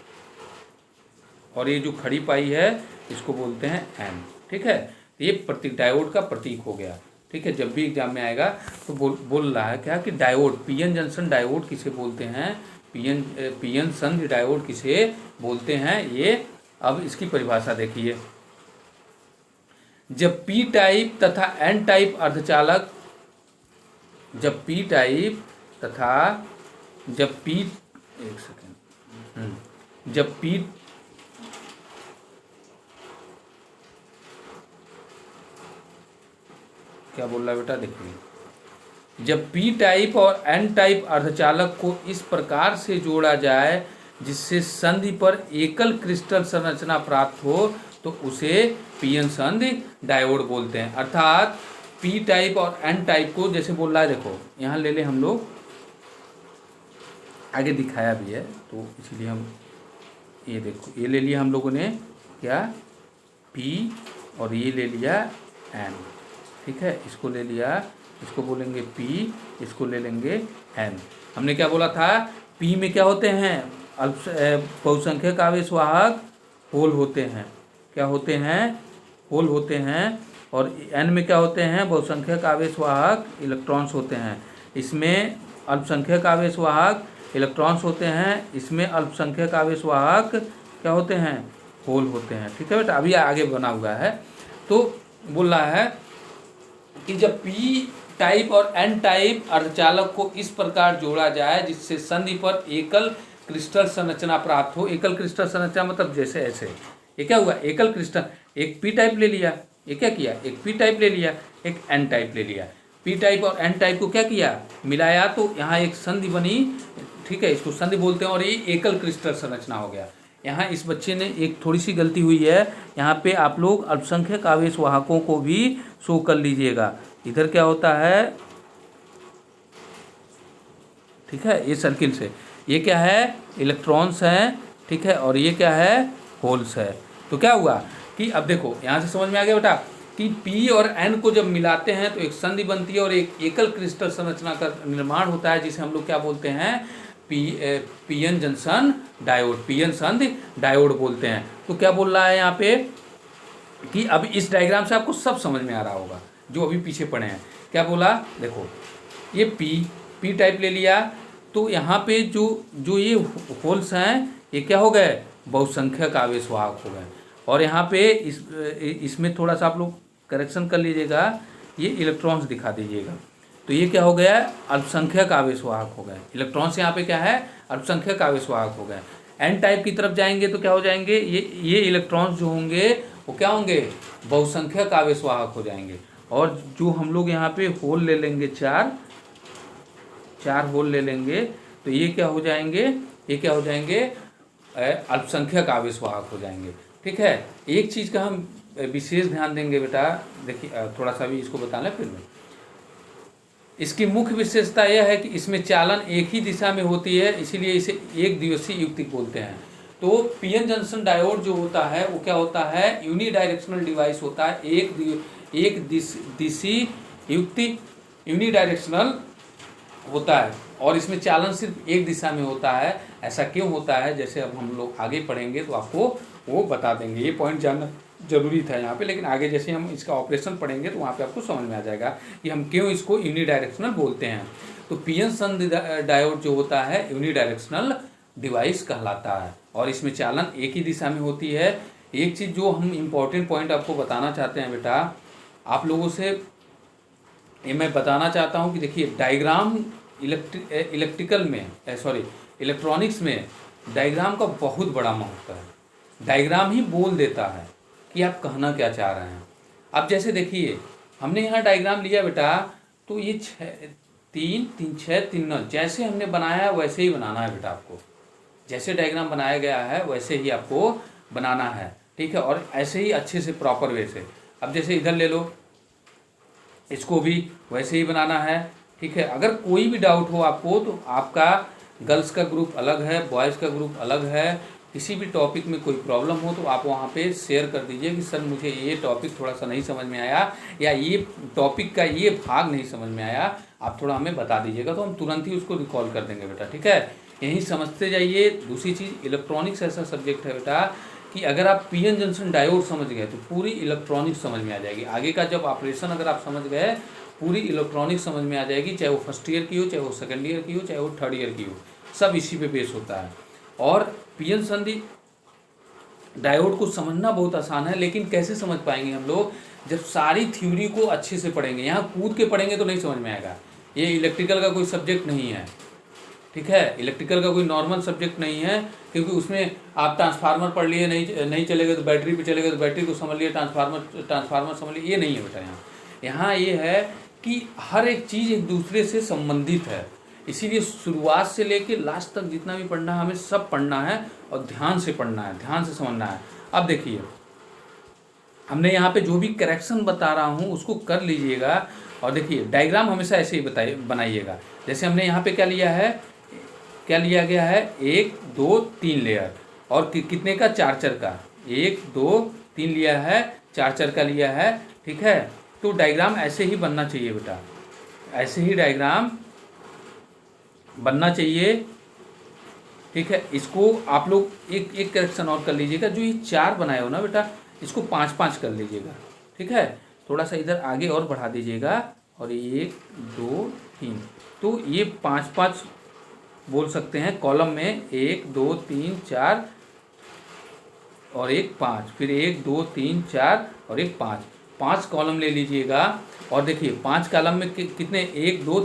S1: और ये जो खड़ी पाई है इसको बोलते हैं एन। ठीक है, ये प्रतीक डायोड का प्रतीक हो गया। ठीक है, जब भी एग्जाम में आएगा तो बोल रहा है क्या कि डायोड, पीएन जंक्शन डायोड किसे बोलते हैं, पीएन संधि डायोड किसे बोलते हैं, ये अब इसकी परिभाषा देखिए। जब पी टाइप तथा एन टाइप अर्धचालक, जब पी टाइप तथा जब पी, एक सेकेंड, जब पी, क्या बोल रहा है बेटा, देखिए, जब पी टाइप और एन टाइप अर्धचालक को इस प्रकार से जोड़ा जाए जिससे संधि पर एकल क्रिस्टल संरचना प्राप्त हो, तो उसे पीएन संधि डायोड बोलते हैं। अर्थात पी टाइप और एन टाइप को, जैसे बोल रहा है देखो, यहाँ ले ले हम लोग, आगे दिखाया भी है तो इसलिए हम ये देखो, ये ले लिया हम लोगों ने क्या, पी, और ये ले लिया एन। ठीक है, इसको ले लिया, इसको बोलेंगे पी, इसको ले लेंगे एन। हमने क्या बोला था, पी में क्या होते हैं, बहुसंख्यक आवेशवाहक होल होते हैं, क्या होते हैं, होल होते हैं। और एन में क्या होते हैं, बहुसंख्यक आवेशवाहक इलेक्ट्रॉन्स होते हैं। इसमें अल्पसंख्यक आवेशवाहक इलेक्ट्रॉन्स होते हैं, इसमें अल्पसंख्यक आवेशवाहक क्या होते हैं, होल होते हैं। ठीक है बेटा, अभी आगे बना हुआ है। तो बोल रहा है कि जब पी टाइप और एन टाइप अर्धचालक को इस प्रकार जोड़ा जाए जिससे संधि पर एकल क्रिस्टल संरचना प्राप्त हो, एकल क्रिस्टल संरचना मतलब जैसे ऐसे, ये क्या हुआ, एकल क्रिस्टल, एक पी टाइप ले लिया, ये क्या किया, एक पी टाइप ले लिया, एक एन टाइप ले लिया, पी टाइप और एन टाइप को क्या किया, मिलाया, तो यहाँ एक संधि बनी। ठीक है, इसको संधि बोलते हैं, और ये एकल क्रिस्टल संरचना हो गया। यहाँ इस बच्चे ने एक थोड़ी सी गलती हुई है, यहाँ पे आप लोग अल्पसंख्यक आवेशवाहकों को भी शो कर लीजिएगा। इधर क्या होता है, ठीक है, ये सर्किल से, ये क्या है, इलेक्ट्रॉन्स हैं। ठीक है, और ये क्या है, होल्स है। तो क्या हुआ कि अब देखो यहाँ से समझ में आ गया बेटा कि P और N को जब मिलाते हैं तो एक संधि बनती है और एक एकल क्रिस्टल संरचना का निर्माण होता है, जिसे हम लोग क्या बोलते हैं, पीएन जंक्शन डायोड, पीएन संधि डायोड बोलते हैं। तो क्या बोल रहा है यहाँ पे कि अब इस डायग्राम से आपको सब समझ में आ रहा होगा जो अभी पीछे पढ़े हैं। क्या बोला, देखो ये पी टाइप ले लिया, तो यहाँ पे जो ये होल्स हैं ये क्या हो गए, बहुसंख्यक आवेश वाहक हो गए। और यहाँ पे इसमें थोड़ा सा आप लोग करेक्शन कर लीजिएगा, ये इलेक्ट्रॉन्स दिखा दीजिएगा। तो ये क्या हो गया, अल्पसंख्यक आवेश वाहक हो गए। इलेक्ट्रॉन्स यहाँ पे क्या है, अल्पसंख्यक आवेश वाहक हो गए। एन टाइप की तरफ जाएंगे तो क्या हो जाएंगे, ये इलेक्ट्रॉन्स जो होंगे वो क्या होंगे, बहुसंख्यक आवेश वाहक हो जाएंगे। और जो हम लोग यहाँ पे होल ले लेंगे, चार होल ले लेंगे, तो ये क्या हो जाएंगे, अल्पसंख्यक आवेश वाहक हो जाएंगे। ठीक है, एक चीज़ का हम विशेष ध्यान देंगे बेटा, देखिए थोड़ा सा भी इसको बता लें फिर में। इसकी मुख्य विशेषता यह है कि इसमें चालन एक ही दिशा में होती है, इसीलिए इसे एक दिवसीय युक्तिक बोलते हैं। तो पीएन जंक्शन डायोड जो होता है वो क्या होता है, यूनिडायरेक्शनल डिवाइस होता है, एक दिशी युक्तिक यूनिडायरेक्शनल होता है, और इसमें चालन सिर्फ एक दिशा में होता है। ऐसा क्यों होता है, जैसे अब हम लोग आगे पढ़ेंगे तो आपको वो बता देंगे। ये पॉइंट जानना जरूरी था यहाँ पे, लेकिन आगे जैसे हम इसका ऑपरेशन पढ़ेंगे तो वहाँ पे आपको समझ में आ जाएगा कि हम क्यों इसको यूनिडायरेक्शनल बोलते हैं। तो पीएन संधि डायोड जो होता है यूनिडायरेक्शनल डिवाइस कहलाता है, और इसमें चालन एक ही दिशा में होती है। एक चीज़ जो हम इम्पोर्टेंट पॉइंट आपको बताना चाहते हैं बेटा, आप लोगों से ये मैं बताना चाहता हूँ कि देखिए डायग्राम इलेक्ट्रॉनिक्स में डायग्राम का बहुत बड़ा महत्व है। डायग्राम ही बोल देता है कि आप कहना क्या चाह रहे हैं। अब जैसे देखिए हमने यहाँ डायग्राम लिया बेटा, तो ये 3 3 6 3 9 जैसे हमने बनाया है वैसे ही बनाना है बेटा आपको। जैसे डायग्राम बनाया गया है वैसे ही आपको बनाना है, ठीक है, और ऐसे ही अच्छे से प्रॉपर वे से। अब जैसे इधर ले लो, इसको भी वैसे ही बनाना है, ठीक है। अगर कोई भी डाउट हो आपको तो आपका गर्ल्स का ग्रुप अलग है, बॉयज़ का ग्रुप अलग है। किसी भी टॉपिक में कोई प्रॉब्लम हो तो आप वहाँ पे शेयर कर दीजिए कि सर मुझे ये टॉपिक थोड़ा सा नहीं समझ में आया, या ये टॉपिक का ये भाग नहीं समझ में आया, आप थोड़ा हमें बता दीजिएगा, तो हम तुरंत ही उसको रिकॉल कर देंगे बेटा, ठीक है। यही समझते जाइए। दूसरी चीज़, इलेक्ट्रॉनिक्स ऐसा सब्जेक्ट है बेटा कि अगर आप पीएन जंक्शन डायोड समझ गए तो पूरी इलेक्ट्रॉनिक्स समझ में आ जाएगी। आगे का जब ऑपरेशन अगर आप समझ गए, पूरी इलेक्ट्रॉनिक्स समझ में आ जाएगी, चाहे वो फर्स्ट ईयर की हो, चाहे वो सेकेंड ईयर की हो, चाहे वो थर्ड ईयर की हो, सब इसी पे बेस होता है। और पीएन संधि डायोड को समझना बहुत आसान है, लेकिन कैसे समझ पाएंगे हम लोग, जब सारी थ्योरी को अच्छे से पढ़ेंगे। यहाँ कूद के पढ़ेंगे तो नहीं समझ में आएगा। ये इलेक्ट्रिकल का कोई सब्जेक्ट नहीं है, ठीक है, इलेक्ट्रिकल का कोई नॉर्मल सब्जेक्ट नहीं है, क्योंकि उसमें आप ट्रांसफार्मर पढ़ लिए, नहीं चलेगा तो बैटरी पे चलेगा, तो बैटरी को समझ लिए, ट्रांसफार्मर समझ लिए, ये नहीं है बेटा। यहाँ ये है कि हर एक चीज़ एक दूसरे से संबंधित है, इसीलिए शुरुआत से लेके लास्ट तक जितना भी पढ़ना है हमें सब पढ़ना है, और ध्यान से पढ़ना है, ध्यान से समझना है। अब देखिए हमने यहाँ पे जो भी करेक्शन बता रहा हूँ उसको कर लीजिएगा, और देखिए डायग्राम हमेशा ऐसे ही बनाइएगा। जैसे हमने यहाँ पे क्या लिया गया है 1 2 3 लेयर, और कितने का, 4 का, 1 2 3 लिया है, 4 का लिया है, ठीक है। तो डायग्राम ऐसे ही बनना चाहिए बेटा, ऐसे ही डायग्राम बनना चाहिए, ठीक है। इसको आप लोग एक करेक्शन और कर लीजिएगा, जो ये 4 बनाए हो ना बेटा, इसको 5 5 कर लीजिएगा, ठीक है। थोड़ा सा इधर आगे और बढ़ा दीजिएगा, और 1 2 3, तो ये 5 5 बोल सकते हैं कॉलम में, 1 2 3 4 और 1 5, फिर 1 2 3 4 और 1 5, 5 कॉलम ले लीजिएगा। और देखिए 5 कॉलम में कितने, 1 2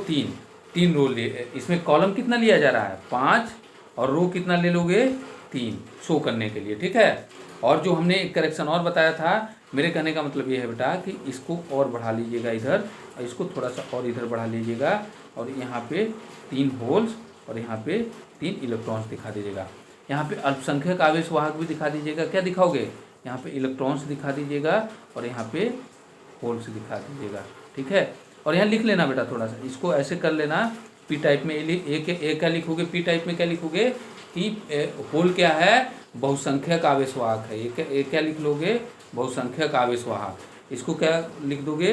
S1: 3 रो ले, इसमें कॉलम कितना लिया जा रहा है 5, और रो कितना ले लोगे 3, शो करने के लिए, ठीक है। और जो हमने एक करेक्शन और बताया था, मेरे कहने का मतलब ये है बेटा कि इसको और बढ़ा लीजिएगा इधर, और इसको थोड़ा सा और इधर बढ़ा लीजिएगा, और यहाँ पे 3 होल्स और यहाँ पे 3 इलेक्ट्रॉन्स दिखा दीजिएगा। यहाँ पे अल्पसंख्यक आवेश वाहक भी दिखा दीजिएगा। क्या दिखाओगे, यहाँ पे इलेक्ट्रॉन्स दिखा दीजिएगा, और यहाँ पे होल्स दिखा दीजिएगा, ठीक है। और यहाँ लिख लेना बेटा, थोड़ा सा इसको ऐसे कर लेना। पी टाइप में एक क्या लिखोगे, पी टाइप में क्या लिखोगे कि होल क्या है, बहुसंख्यक आवेश वाहक है। ये क्या लिख लोगे, बहुसंख्यक आवेश वाहक। इसको क्या लिख दोगे,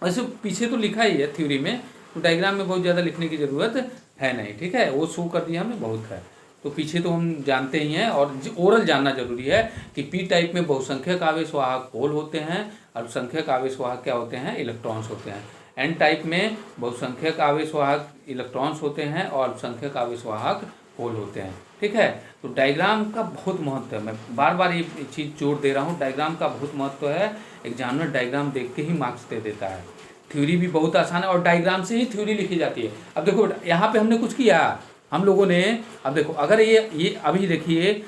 S1: वैसे पीछे तो लिखा ही है थ्योरी में, तो डायग्राम में बहुत ज़्यादा लिखने की ज़रूरत है नहीं, ठीक है, वो शो कर दिया हमने, बहुत है। तो पीछे तो हम जानते ही हैं, और ओरल जानना जरूरी है कि पी टाइप में बहुसंख्यक आवेश वाहक होल होते हैं, अल्पसंख्यक आवेश वाहक क्या होते हैं, इलेक्ट्रॉन्स होते हैं। एन टाइप में बहुसंख्यक आवेश वाहक इलेक्ट्रॉन्स होते हैं और अल्पसंख्यक आवेश वाहक होल होते हैं, ठीक है। तो डायग्राम का बहुत महत्व है, मैं बार बार ये चीज़ जोर दे रहा हूँ, डायग्राम का बहुत महत्व है। एग्जामिनर डायग्राम देख के ही मार्क्स दे देता है। थ्योरी भी बहुत आसान है और डायग्राम से ही थ्योरी लिखी जाती है। अब देखो यहाँ पे हमने कुछ किया हम लोगों ने, अब देखो अगर ये अभी देखिए,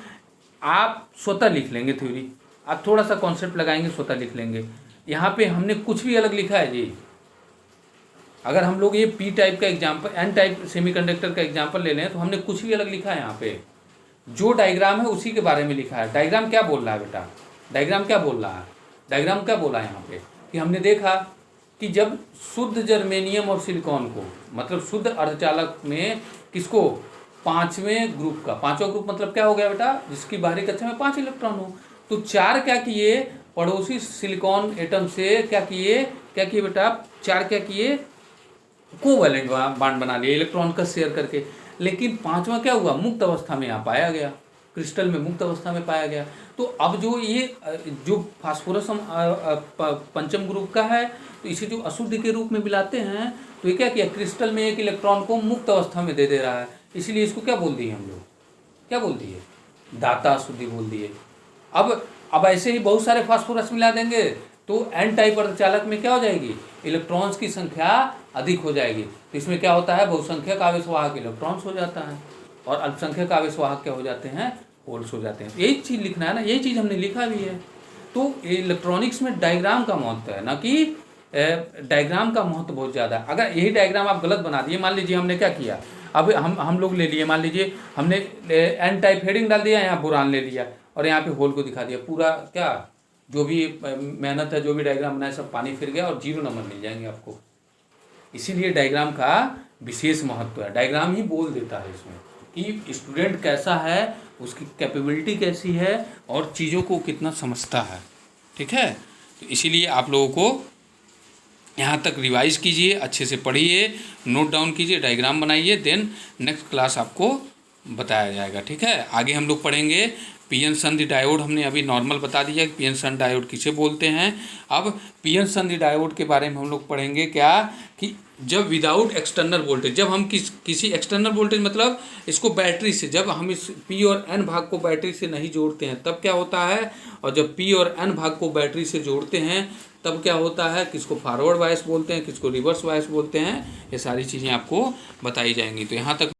S1: आप स्वतः लिख लेंगे थ्योरी, आप थोड़ा सा कॉन्सेप्ट लगाएंगे, स्वतः लिख लेंगे। यहाँ पे हमने कुछ भी अलग लिखा है जी। अगर हम लोग ये पी टाइप का एग्जाम्पल, एन टाइप सेमीकंडक्टर का एग्जाम्पल ले लें, तो हमने कुछ भी अलग लिखा है। यहाँ पे जो डायग्राम है उसी के बारे में लिखा है। डायग्राम क्या बोल रहा है बेटा, डायग्राम क्या बोल रहा है, डायग्राम क्या बोला है यहाँ पे कि हमने देखा कि जब शुद्ध जर्मेनियम और सिलिकॉन को, मतलब शुद्ध अर्धचालक में किसको, पांचवें ग्रुप का, पांचवा ग्रुप मतलब क्या हो गया बेटा, जिसकी बाहरी कक्षा में 5 इलेक्ट्रॉन हो, तो 4 क्या किए, पड़ोसी सिलिकॉन एटम से क्या किए बेटा, 4 क्या किए, कोवैलेंट बॉन्ड बना लिए इलेक्ट्रॉन का शेयर करके। लेकिन 5वां क्या हुआ, मुक्त अवस्था में यहाँ पाया गया, क्रिस्टल में मुक्त अवस्था में पाया गया। तो अब जो फास्फोरस हम पंचम ग्रुप का है, तो इसे जो अशुद्ध के रूप में मिलाते हैं, तो ये क्या किया, क्रिस्टल में एक इलेक्ट्रॉन को मुक्त अवस्था में दे रहा है, इसीलिए इसको क्या बोल दिए हम लोग, क्या बोल दिए, दाता अशुद्धि बोल दिए। अब ऐसे ही बहुत सारे फास्फोरस मिला देंगे तो एन टाइप अर्धचालक में क्या हो जाएगी, इलेक्ट्रॉन्स की संख्या अधिक हो जाएगी। तो इसमें क्या होता है, बहुसंख्यक आवेश वाहक इलेक्ट्रॉन्स हो जाता है और अल्पसंख्यक आवेश वाहक क्या हो जाते हैं, होल्स हो जाते हैं। यही चीज़ लिखना है ना, यही चीज़ हमने लिखा भी है। तो इलेक्ट्रॉनिक्स में डायग्राम का महत्व है, ना कि डायग्राम का महत्व बहुत ज़्यादा है। अगर यही डायग्राम आप गलत बना दिए, मान लीजिए हमने क्या किया, अब हम लोग ले लिए, मान लीजिए हमने एन टाइप हेडिंग डाल दिया, यहाँ बोरान ले लिया और यहाँ पे होल को दिखा दिया, पूरा क्या जो भी मेहनत है, जो भी डायग्राम बनाया, सब पानी फिर गया और 0 नंबर मिल जाएंगे आपको। इसीलिए डायग्राम का विशेष महत्व है। डायग्राम ही बोल देता है इसमें कि स्टूडेंट कैसा है, उसकी कैपेबिलिटी कैसी है और चीज़ों को कितना समझता है, ठीक है। तो इसीलिए आप लोगों को यहाँ तक रिवाइज कीजिए, अच्छे से पढ़िए, नोट डाउन कीजिए, डायग्राम बनाइए, देन नेक्स्ट क्लास आपको बताया जाएगा, ठीक है। आगे हम लोग पढ़ेंगे पीएन संधि डायोड। हमने अभी नॉर्मल बता दिया कि पीएन संधि डायोड किसे बोलते हैं। अब पीएन संधि डायोड के बारे में हम लोग पढ़ेंगे क्या, कि जब विदाउट एक्सटर्नल वोल्टेज, जब हम किसी एक्सटर्नल वोल्टेज मतलब इसको बैटरी से, जब हम इस पी और एन भाग को बैटरी से नहीं जोड़ते हैं तब क्या होता है, और जब पी और एन भाग को बैटरी से जोड़ते हैं तब क्या होता है, किसको फॉरवर्ड वाइस बोलते हैं, किसको रिवर्स वाइस बोलते हैं, ये सारी चीज़ें आपको बताई जाएंगी। तो यहाँ तक